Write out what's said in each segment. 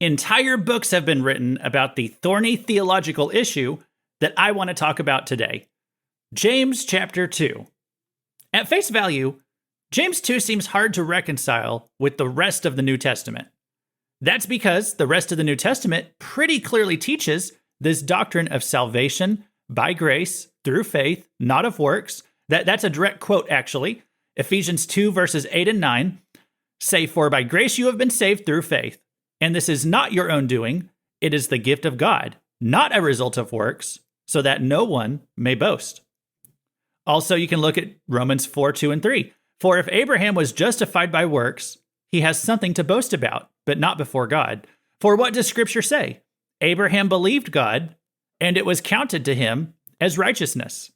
Entire books have been written about the thorny theological issue that I want to talk about today. James chapter 2. At face value, James 2 seems hard to reconcile with the rest of the New Testament. That's because the rest of the New Testament pretty clearly teaches this doctrine of salvation by grace through faith, not of works. That's a direct quote, actually. Ephesians 2 verses 8 and 9 say, "For by grace you have been saved through faith. And this is not your own doing, it is the gift of God, not a result of works, so that no one may boast." Also, you can look at Romans 4, 2, and 3. "For if Abraham was justified by works, he has something to boast about, but not before God. For what does Scripture say? Abraham believed God, and it was counted to him as righteousness."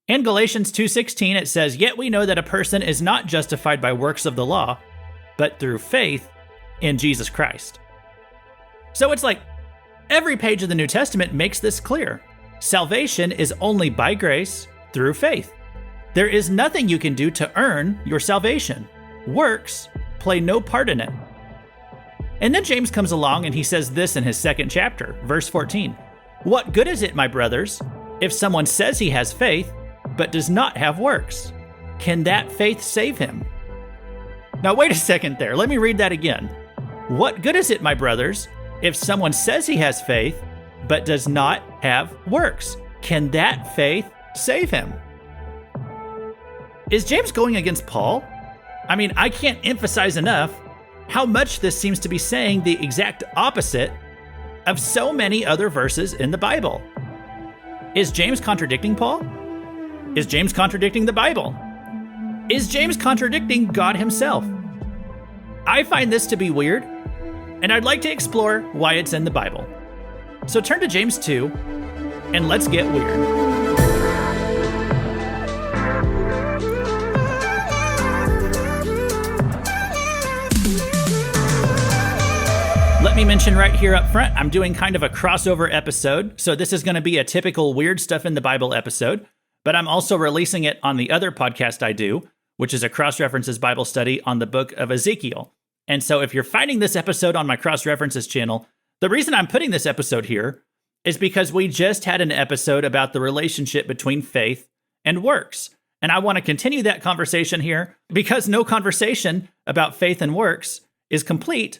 In Galatians 2:16, it says, "Yet we know that a person is not justified by works of the law, but through faith in Jesus Christ." So it's like every page of the New Testament makes this clear. Salvation is only by grace through faith. There is nothing you can do to earn your salvation. Works play no part in it. And then James comes along and he says this in his second chapter, verse 14. "What good is it, my brothers, if someone says he has faith, but does not have works? Can that faith save him?" Now wait a second there. Let me read that again. "What good is it, my brothers, if someone says he has faith, but does not have works? Can that faith save him?" Is James going against Paul? I mean, I can't emphasize enough how much this seems to be saying the exact opposite of so many other verses in the Bible. Is James contradicting Paul? Is James contradicting the Bible? Is James contradicting God himself? I find this to be weird, and I'd like to explore why it's in the Bible. So turn to James 2, and let's get weird. Let me mention right here up front, I'm doing kind of a crossover episode, so this is going to be a typical Weird Stuff in the Bible episode, but I'm also releasing it on the other podcast I do, which is a cross-references Bible study on the book of Ezekiel. And so if you're finding this episode on my cross-references channel, the reason I'm putting this episode here is because we just had an episode about the relationship between faith and works. And I want to continue that conversation here because no conversation about faith and works is complete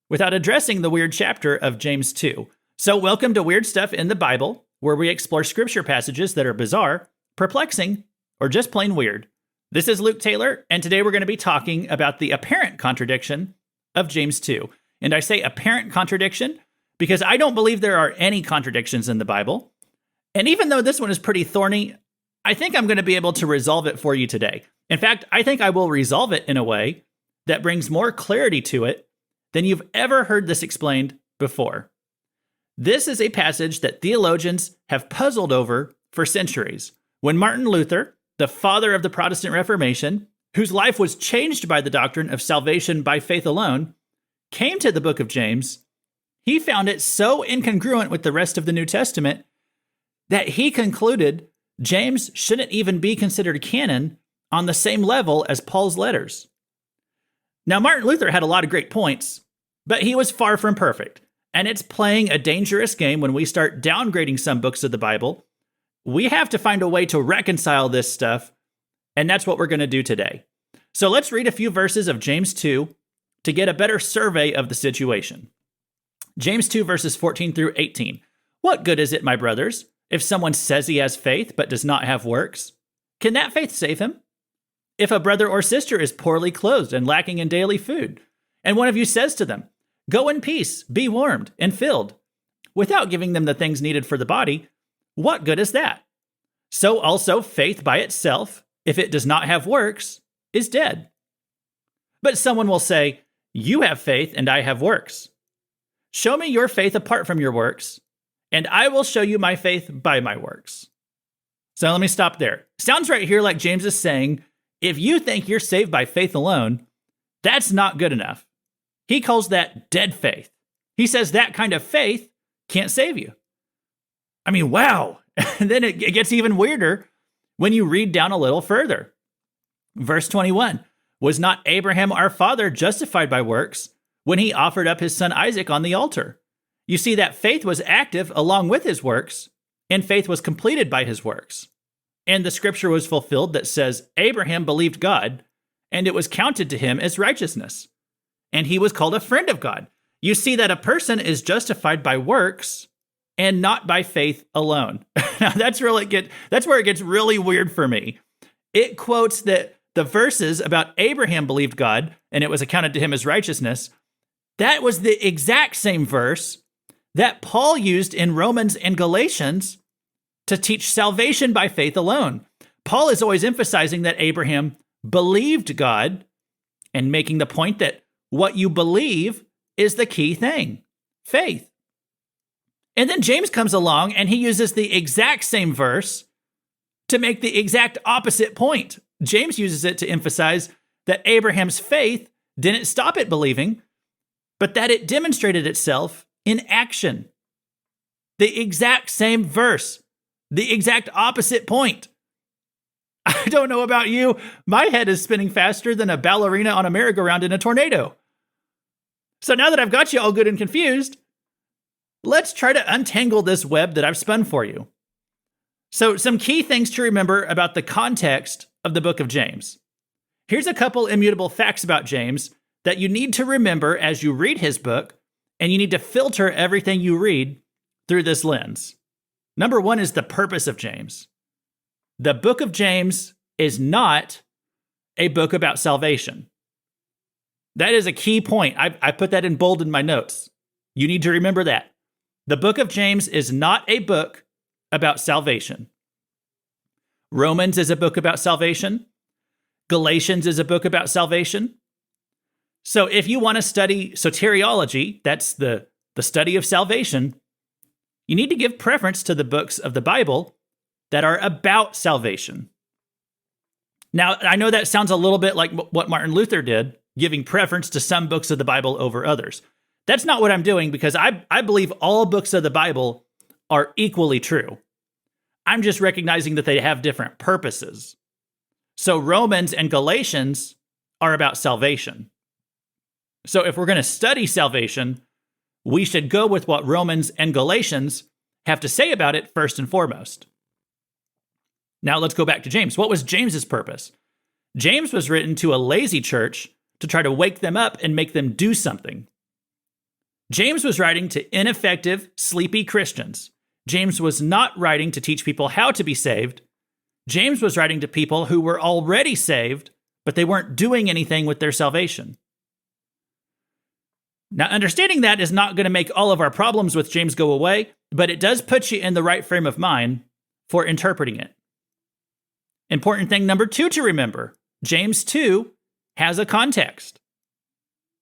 without addressing the weird chapter of James 2. So welcome to Weird Stuff in the Bible, where we explore scripture passages that are bizarre, perplexing, or just plain weird. This is Luke Taylor, and today we're going to be talking about the apparent contradiction of James 2. And I say apparent contradiction because I don't believe there are any contradictions in the Bible. And even though this one is pretty thorny, I think I'm going to be able to resolve it for you today. In fact, I think I will resolve it in a way that brings more clarity to it than you've ever heard this explained before. This is a passage that theologians have puzzled over for centuries. When Martin Luther, the father of the Protestant Reformation, whose life was changed by the doctrine of salvation by faith alone, came to the book of James, he found it so incongruent with the rest of the New Testament that he concluded James shouldn't even be considered canon on the same level as Paul's letters. Now, Martin Luther had a lot of great points, but he was far from perfect, and it's playing a dangerous game when we start downgrading some books of the Bible. We have to find a way to reconcile this stuff, and that's what we're going to do today. So let's read a few verses of James 2 to get a better survey of the situation. James 2 verses 14 through 18. "What good is it, my brothers, if someone says he has faith but does not have works? Can that faith save him? If a brother or sister is poorly clothed and lacking in daily food, and one of you says to them, 'Go in peace, be warmed and filled,' without giving them the things needed for the body, what good is that? So also faith by itself, if it does not have works, is dead. But someone will say, 'You have faith and I have works. Show me your faith apart from your works, and I will show you my faith by my works.'" So let me stop there. Sounds right here like James is saying, if you think you're saved by faith alone, that's not good enough. He calls that dead faith. He says that kind of faith can't save you. I mean, wow. And then it gets even weirder when you read down a little further. Verse 21, "Was not Abraham our father justified by works when he offered up his son Isaac on the altar. You see that faith was active along with his works, and faith was completed by his works. And the scripture was fulfilled that says, Abraham believed God, and it was counted to him as righteousness. And he was called a friend of God. You see that a person is justified by works and not by faith alone. Now that's where it gets really weird for me. It quotes that the verses about Abraham believed God, and it was accounted to him as righteousness. That was the exact same verse that Paul used in Romans and Galatians to teach salvation by faith alone. Paul is always emphasizing that Abraham believed God and making the point that what you believe is the key thing, faith. And then James comes along and he uses the exact same verse to make the exact opposite point. James uses it to emphasize that Abraham's faith didn't stop at believing, but that it demonstrated itself in action. The exact same verse, the exact opposite point. I don't know about you, my head is spinning faster than a ballerina on a merry-go-round in a tornado. So now that I've got you all good and confused, let's try to untangle this web that I've spun for you. So some key things to remember about the context of the book of James. Here's a couple immutable facts about James that you need to remember as you read his book, and you need to filter everything you read through this lens. Number one is the purpose of James. The book of James is not a book about salvation. That is a key point. I put that in bold in my notes. You need to remember that. The book of James is not a book about salvation. Romans is a book about salvation. Galatians is a book about salvation. So if you want to study soteriology, that's the study of salvation, you need to give preference to the books of the Bible that are about salvation. Now, I know that sounds a little bit like what Martin Luther did, giving preference to some books of the Bible over others. That's not what I'm doing, because I believe all books of the Bible are equally true. I'm just recognizing that they have different purposes. So Romans and Galatians are about salvation. So if we're going to study salvation, we should go with what Romans and Galatians have to say about it first and foremost. Now let's go back to James. What was James's purpose? James was written to a lazy church to try to wake them up and make them do something. James was writing to ineffective, sleepy Christians. James was not writing to teach people how to be saved. James was writing to people who were already saved, but they weren't doing anything with their salvation. Now, understanding that is not going to make all of our problems with James go away, but it does put you in the right frame of mind for interpreting it. Important thing number 2 to remember, James 2 has a context.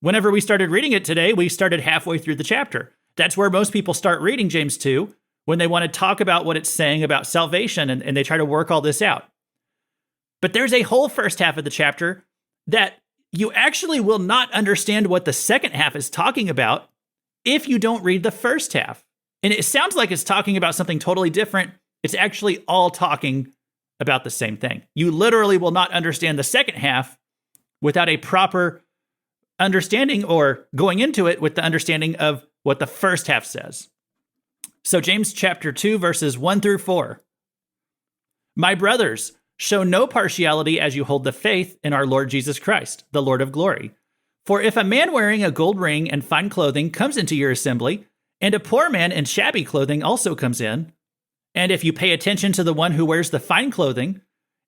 Whenever we started reading it today, we started halfway through the chapter. That's where most people start reading James 2, when they want to talk about what it's saying about salvation, and they try to work all this out. But there's a whole first half of the chapter that you actually will not understand what the second half is talking about if you don't read the first half. And it sounds like it's talking about something totally different. It's actually all talking about the same thing. You literally will not understand the second half without a proper understanding or going into it with the understanding of what the first half says. So James chapter 2, verses 1 through 4. My brothers, show no partiality as you hold the faith in our Lord Jesus Christ, the Lord of glory. For if a man wearing a gold ring and fine clothing comes into your assembly, and a poor man in shabby clothing also comes in, and if you pay attention to the one who wears the fine clothing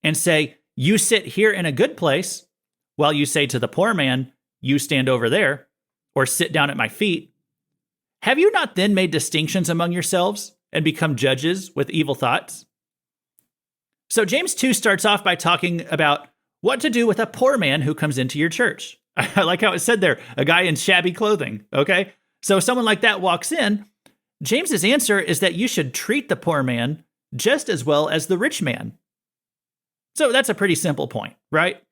and say, you sit here in a good place, while you say to the poor man, you stand over there, or sit down at my feet, have you not then made distinctions among yourselves and become judges with evil thoughts? So James 2 starts off by talking about what to do with a poor man who comes into your church. I like how it said there, a guy in shabby clothing, okay? So if someone like that walks in, James's answer is that you should treat the poor man just as well as the rich man. So that's a pretty simple point, right?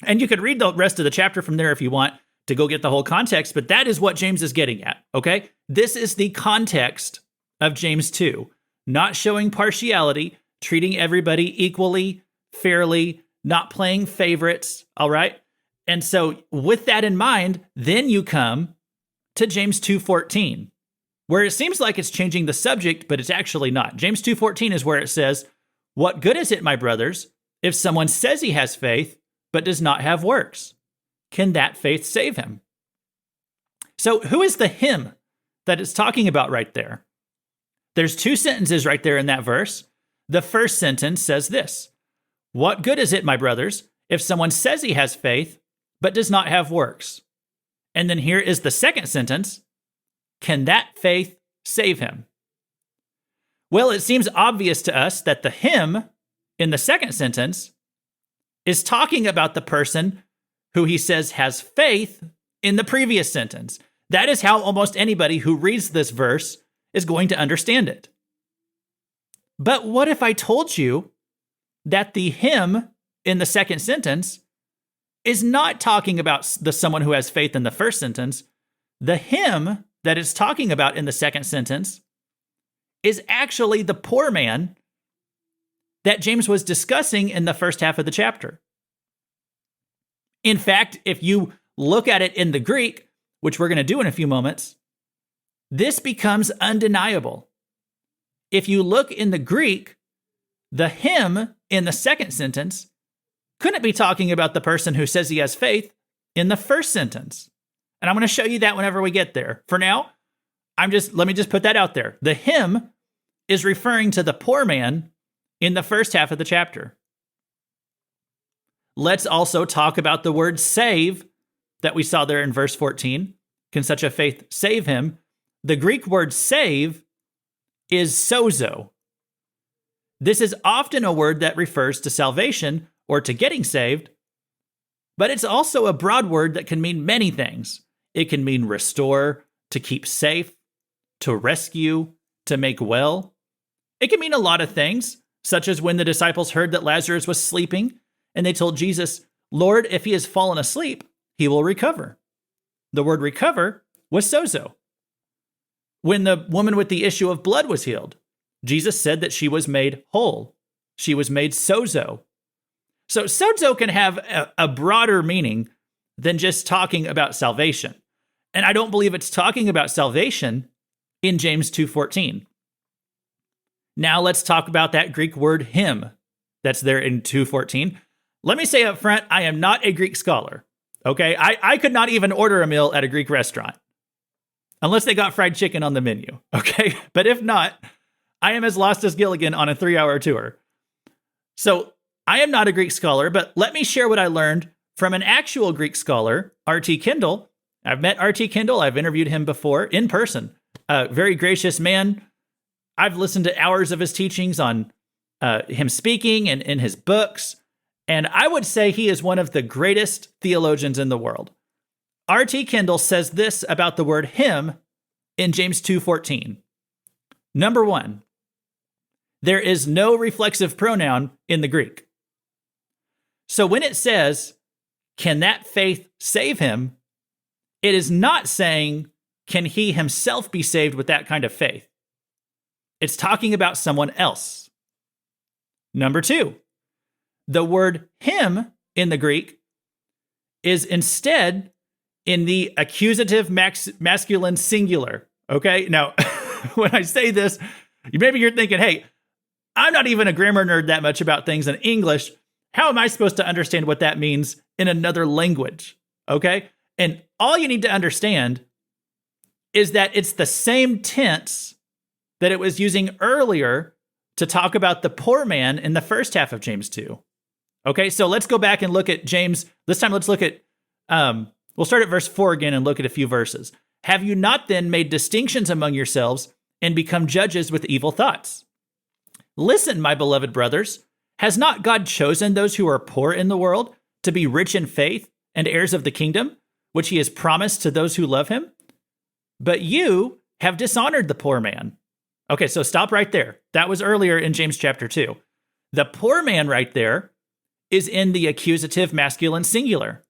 And you could read the rest of the chapter from there if you want to go get the whole context, but that is what James is getting at, okay? This is the context of James 2, not showing partiality, treating everybody equally, fairly, not playing favorites, all right? And so with that in mind, then you come to James 2:14, where it seems like it's changing the subject, but it's actually not. James 2:14 is where it says, "What good is it, my brothers, if someone says he has faith, but does not have works? Can that faith save him?" So who is the him that it's talking about right there? There's two sentences right there in that verse. The first sentence says this: "What good is it, my brothers, if someone says he has faith, but does not have works?" And then here is the second sentence: "Can that faith save him?" Well, it seems obvious to us that the him in the second sentence is talking about the person who he says has faith in the previous sentence. That is how almost anybody who reads this verse is going to understand it. But what if I told you that the him in the second sentence is not talking about the someone who has faith in the first sentence? The him that it's talking about in the second sentence is actually the poor man that James was discussing in the first half of the chapter. In fact, if you look at it in the Greek, which we're going to do in a few moments, this becomes undeniable. If you look in the Greek, the him in the second sentence couldn't be talking about the person who says he has faith in the first sentence. And I'm going to show you that whenever we get there. For now, let me just put that out there. The him is referring to the poor man in the first half of the chapter. Let's also talk about the word save that we saw there in verse 14. Can such a faith save him? The Greek word save is sozo. This is often a word that refers to salvation or to getting saved, but it's also a broad word that can mean many things. It can mean restore, to keep safe, to rescue, to make well. It can mean a lot of things, such as when the disciples heard that Lazarus was sleeping, and they told Jesus, "Lord, if he has fallen asleep, he will recover." The word recover was sozo. When the woman with the issue of blood was healed, Jesus said that she was made whole. She was made sozo. So sozo can have a broader meaning than just talking about salvation. And I don't believe it's talking about salvation in James 2:14. Now let's talk about that Greek word him that's there in 2:14. Let me say up front, I am not a Greek scholar. Okay, I could not even order a meal at a Greek restaurant unless they got fried chicken on the menu. Okay, but if not, I am as lost as Gilligan on a 3-hour tour. So I am not a Greek scholar, but let me share what I learned from an actual Greek scholar, R.T. Kendall. I've met R.T. Kendall. I've interviewed him before in person. A very gracious man. I've listened to hours of his teachings on him speaking and in his books. And I would say he is one of the greatest theologians in the world. R.T. Kendall says this about the word him in James 2:14. Number one, there is no reflexive pronoun in the Greek. So when it says, "Can that faith save him?" it is not saying, can he himself be saved with that kind of faith? It's talking about someone else. Number two, the word him in the Greek is instead in the accusative masculine singular. Okay, now when I say this, maybe you're thinking, hey, I'm not even a grammar nerd that much about things in English. How am I supposed to understand what that means in another language? Okay, and all you need to understand is that it's the same tense that it was using earlier to talk about the poor man in the first half of James 2. Okay, so let's go back and look at James. This time, let's look at, we'll start at verse 4 again and look at a few verses. Have you not then made distinctions among yourselves and become judges with evil thoughts? Listen, my beloved brothers, has not God chosen those who are poor in the world to be rich in faith and heirs of the kingdom, which he has promised to those who love him? But you have dishonored the poor man. Okay, so stop right there. That was earlier in James chapter 2. The poor man right there is in the accusative masculine singular.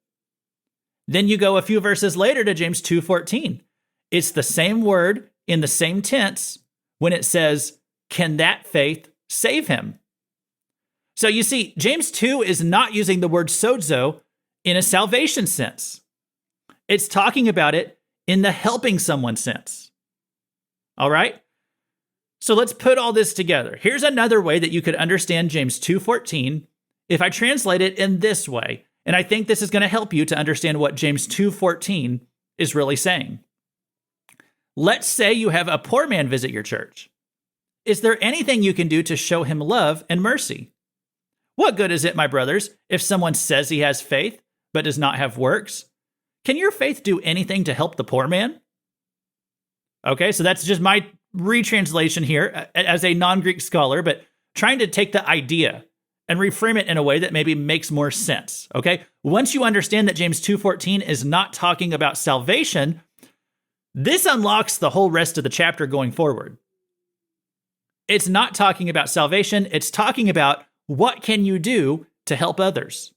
Then you go a few verses later to James 2:14. It's the same word in the same tense when it says, can that faith save him? So you see, James 2 is not using the word sozo in a salvation sense. It's talking about it in the helping someone sense. All right? So let's put all this together. Here's another way that you could understand James 2:14 if I translate it in this way. And I think this is going to help you to understand what James 2:14 is really saying. Let's say you have a poor man visit your church. Is there anything you can do to show him love and mercy? What good is it, my brothers, if someone says he has faith but does not have works? Can your faith do anything to help the poor man? Okay, so that's just my retranslation here as a non-Greek scholar, but trying to take the idea and reframe it in a way that maybe makes more sense, okay? Once you understand that James 2:14 is not talking about salvation, this unlocks the whole rest of the chapter going forward. It's not talking about salvation, it's talking about what can you do to help others.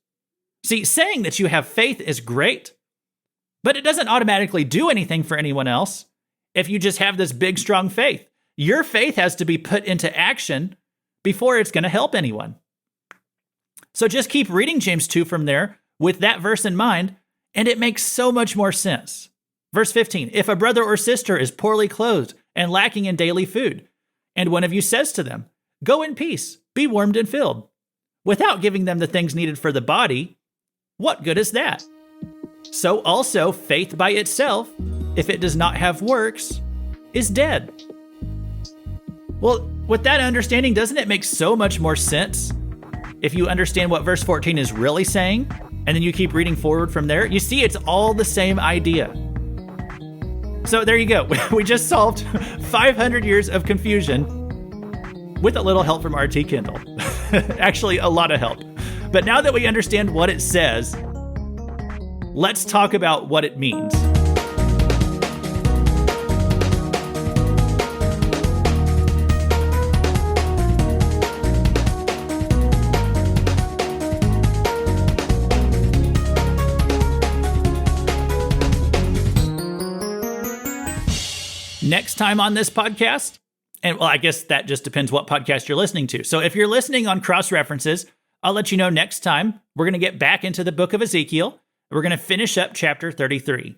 See, saying that you have faith is great, but it doesn't automatically do anything for anyone else if you just have this big, strong faith. Your faith has to be put into action before it's going to help anyone. So just keep reading James 2 from there with that verse in mind, and it makes so much more sense. Verse 15, if a brother or sister is poorly clothed and lacking in daily food, and one of you says to them, go in peace, be warmed and filled, without giving them the things needed for the body, what good is that? So also faith by itself, if it does not have works, is dead. Well, with that understanding, doesn't it make so much more sense if you understand what verse 14 is really saying, and then you keep reading forward from there? You see, it's all the same idea. So there you go. We just solved 500 years of confusion with a little help from RT Kendall. Actually, a lot of help. But now that we understand what it says, let's talk about what it means. Next time on this podcast, and well, I guess that just depends what podcast you're listening to. So if you're listening on Cross References, I'll let you know next time we're going to get back into the book of Ezekiel. We're going to finish up chapter 33.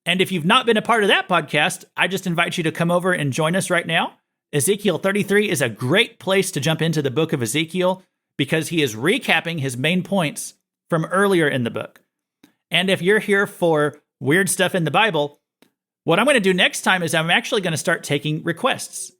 And if you've not been a part of that podcast, I just invite you to come over and join us right now. Ezekiel 33 is a great place to jump into the book of Ezekiel because he is recapping his main points from earlier in the book. And if you're here for weird stuff in the Bible, what I'm going to do next time is I'm actually going to start taking requests.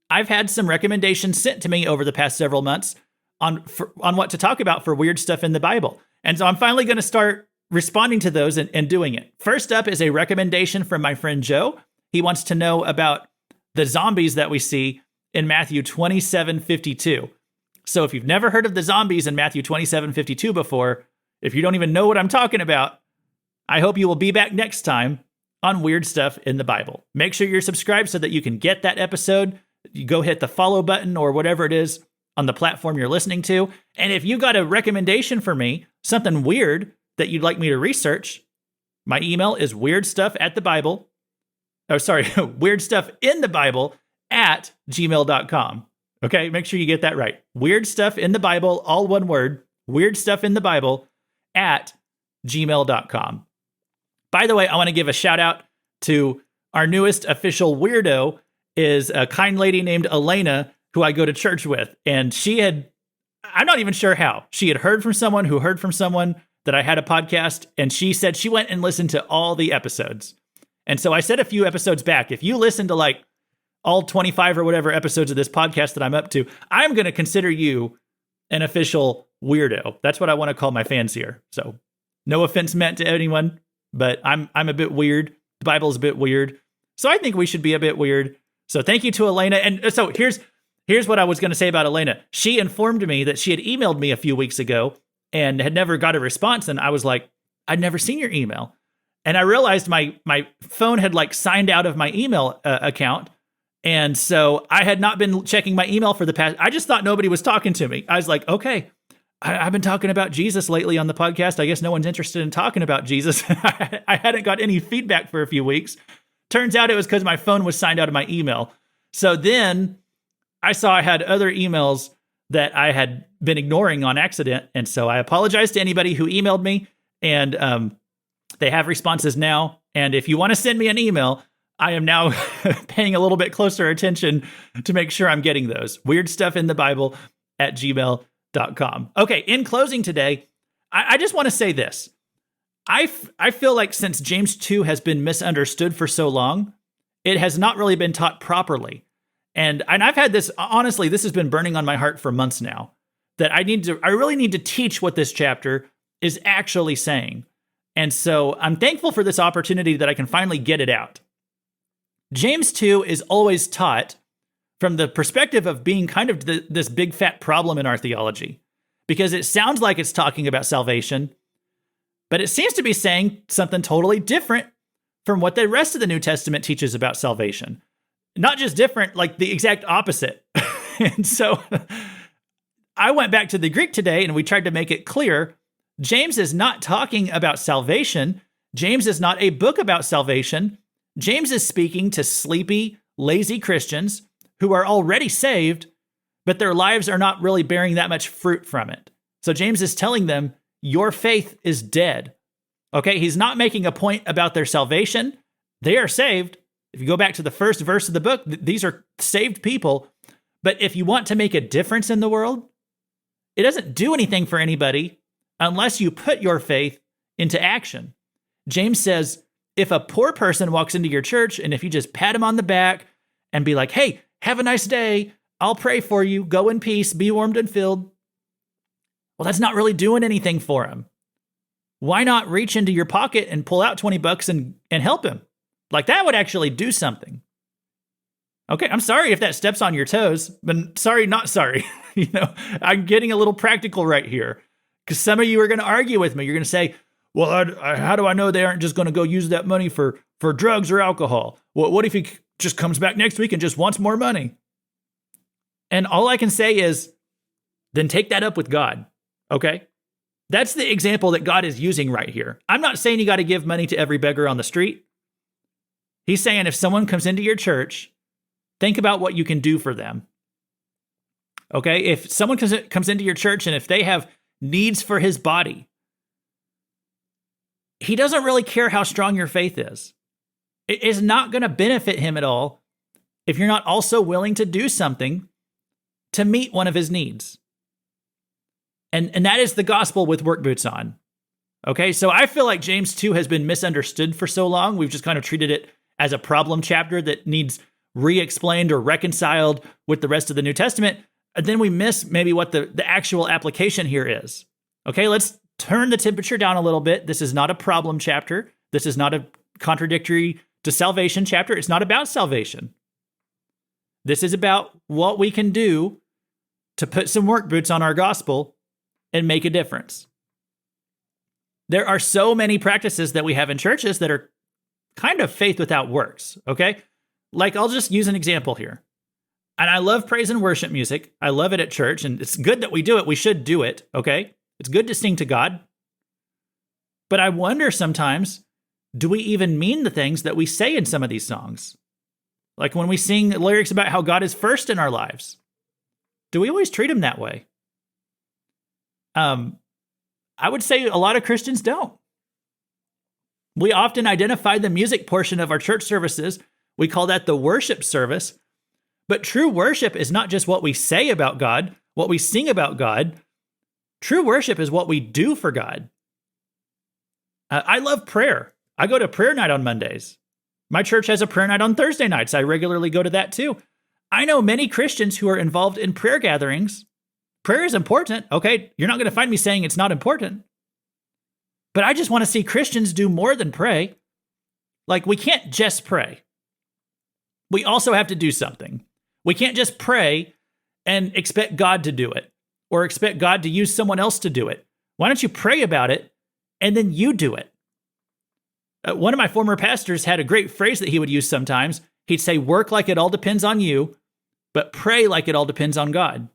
I've had some recommendations sent to me over the past several months on what to talk about for weird stuff in the Bible. And so I'm finally going to start responding to those and doing it. First up is a recommendation from my friend Joe. He wants to know about the zombies that we see in Matthew 27:52. So if you've never heard of the zombies in Matthew 27:52 before, if you don't even know what I'm talking about, I hope you will be back next time on Weird Stuff in the Bible. Make sure you're subscribed so that you can get that episode. You go hit the follow button or whatever it is on the platform you're listening to. And if you got a recommendation for me, something weird that you'd like me to research, my email is weirdstuffinthebible at gmail.com. Okay, make sure you get that right. Weird Stuff in the Bible, all one word, weirdstuffinthebible at gmail.com. By the way, I want to give a shout out to our newest official weirdo is a kind lady named Elena, who I go to church with. And I'm not even sure how, she had heard from someone who heard from someone that I had a podcast. And she said she went and listened to all the episodes. And so I said a few episodes back, if you listen to like all 25 or whatever episodes of this podcast that I'm up to, I'm going to consider you an official weirdo. That's what I want to call my fans here. So no offense meant to anyone, but I'm a bit weird. The Bible is a bit weird. So I think we should be a bit weird. So thank you to Elena. And so here's what I was going to say about Elena. She informed me that she had emailed me a few weeks ago and had never got a response. And I was like, I'd never seen your email. And I realized my phone had like signed out of my email account. And so I had not been checking my email for the past, I just thought nobody was talking to me. I was like, okay, I've been talking about Jesus lately on the podcast. I guess no one's interested in talking about Jesus. I hadn't got any feedback for a few weeks. Turns out it was because my phone was signed out of my email. So then I saw I had other emails that I had been ignoring on accident. And so I apologize to anybody who emailed me. And they have responses now. And if you want to send me an email, I am now paying a little bit closer attention to make sure I'm getting those. weirdstuffinthebible@gmail.com. Okay, in closing today, I just want to say this. I feel like since James 2 has been misunderstood for so long, it has not really been taught properly. And I've had this, honestly, this has been burning on my heart for months now, that I really need to teach what this chapter is actually saying. And so I'm thankful for this opportunity that I can finally get it out. James 2 is always taught from the perspective of being kind of this big fat problem in our theology, because it sounds like it's talking about salvation, but it seems to be saying something totally different from what the rest of the New Testament teaches about salvation. Not just different, like the exact opposite. And so I went back to the Greek today and we tried to make it clear. James is not talking about salvation. James is not a book about salvation. James is speaking to sleepy, lazy Christians who are already saved, but their lives are not really bearing that much fruit from it. So James is telling them, your faith is dead. Okay, he's not making a point about their salvation. They are saved. If you go back to the first verse of the book, these are saved people. But if you want to make a difference in the world, it doesn't do anything for anybody unless you put your faith into action. James says, if a poor person walks into your church and if you just pat him on the back and be like, hey, have a nice day, I'll pray for you, go in peace, be warmed and filled. Well, that's not really doing anything for him. Why not reach into your pocket and pull out $20 and help him? Like that would actually do something. Okay, I'm sorry if that steps on your toes, but sorry, not sorry. I'm getting a little practical right here because some of you are going to argue with me. You're going to say, well, how do I know they aren't just going to go use that money for drugs or alcohol? Well, what if he just comes back next week and just wants more money? And all I can say is, then take that up with God, okay? That's the example that God is using right here. I'm not saying you got to give money to every beggar on the street. He's saying if someone comes into your church, think about what you can do for them. Okay? If someone comes into your church and if they have needs for his body, he doesn't really care how strong your faith is. It is not going to benefit him at all if you're not also willing to do something to meet one of his needs. And that is the gospel with work boots on. Okay, so I feel like James 2 has been misunderstood for so long. We've just kind of treated it as a problem chapter that needs re-explained or reconciled with the rest of the New Testament. And then we miss maybe what the actual application here is. Okay, let's turn the temperature down a little bit. This is not a problem chapter. This is not a contradictory to salvation chapter. It's not about salvation. This is about what we can do to put some work boots on our gospel and make a difference. There are so many practices that we have in churches that are kind of faith without works, okay? Like, I'll just use an example here. And I love praise and worship music. I love it at church, and it's good that we do it. We should do it, okay? It's good to sing to God. But I wonder sometimes, do we even mean the things that we say in some of these songs? Like when we sing lyrics about how God is first in our lives. Do we always treat him that way? I would say a lot of Christians don't. We often identify the music portion of our church services. We call that the worship service. But true worship is not just what we say about God, what we sing about God. True worship is what we do for God. I love prayer. I go to prayer night on Mondays. My church has a prayer night on Thursday nights. I regularly go to that too. I know many Christians who are involved in prayer gatherings. Prayer is important, okay? You're not going to find me saying it's not important. But I just want to see Christians do more than pray. Like, we can't just pray. We also have to do something. We can't just pray and expect God to do it or expect God to use someone else to do it. Why don't you pray about it and then you do it? One of my former pastors had a great phrase that he would use sometimes. He'd say, work like it all depends on you, but pray like it all depends on God.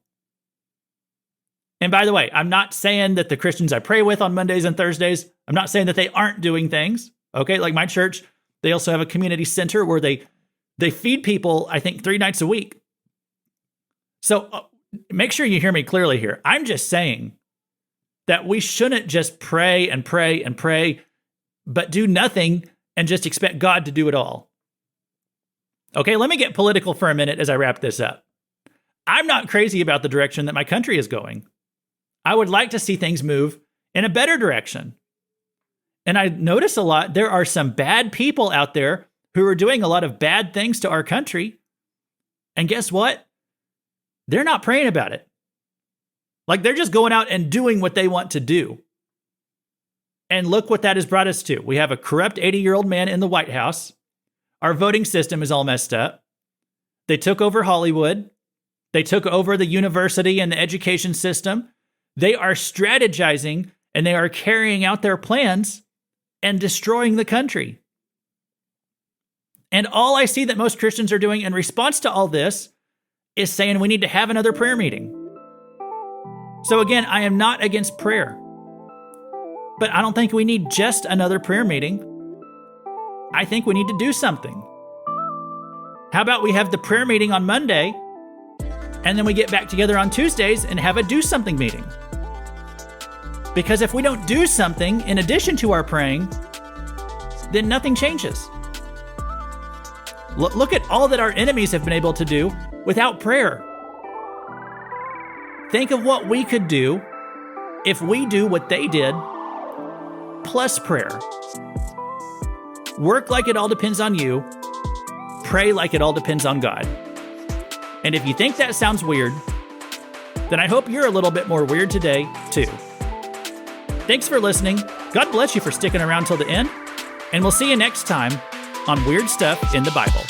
And by the way, I'm not saying that the Christians I pray with on Mondays and Thursdays, I'm not saying that they aren't doing things. Okay, like my church, they also have a community center where they feed people, I think, 3 nights a week. So make sure you hear me clearly here. I'm just saying that we shouldn't just pray and pray and pray, but do nothing and just expect God to do it all. Okay, let me get political for a minute as I wrap this up. I'm not crazy about the direction that my country is going. I would like to see things move in a better direction. And I notice a lot, there are some bad people out there who are doing a lot of bad things to our country. And guess what? They're not praying about it. Like, they're just going out and doing what they want to do. And look what that has brought us to. We have a corrupt 80-year-old man in the White House. Our voting system is all messed up. They took over Hollywood. They took over the university and the education system. They are strategizing and they are carrying out their plans and destroying the country. And all I see that most Christians are doing in response to all this is saying we need to have another prayer meeting. So again, I am not against prayer, but I don't think we need just another prayer meeting. I think we need to do something. How about we have the prayer meeting on Monday, and then we get back together on Tuesdays and have a do something meeting? Because if we don't do something in addition to our praying, then nothing changes. Look at all that our enemies have been able to do without prayer. Think of what we could do if we do what they did, plus prayer. Work like it all depends on you. Pray like it all depends on God. And if you think that sounds weird, then I hope you're a little bit more weird today, too. Thanks for listening. God bless you for sticking around till the end. And we'll see you next time on Weird Stuff in the Bible.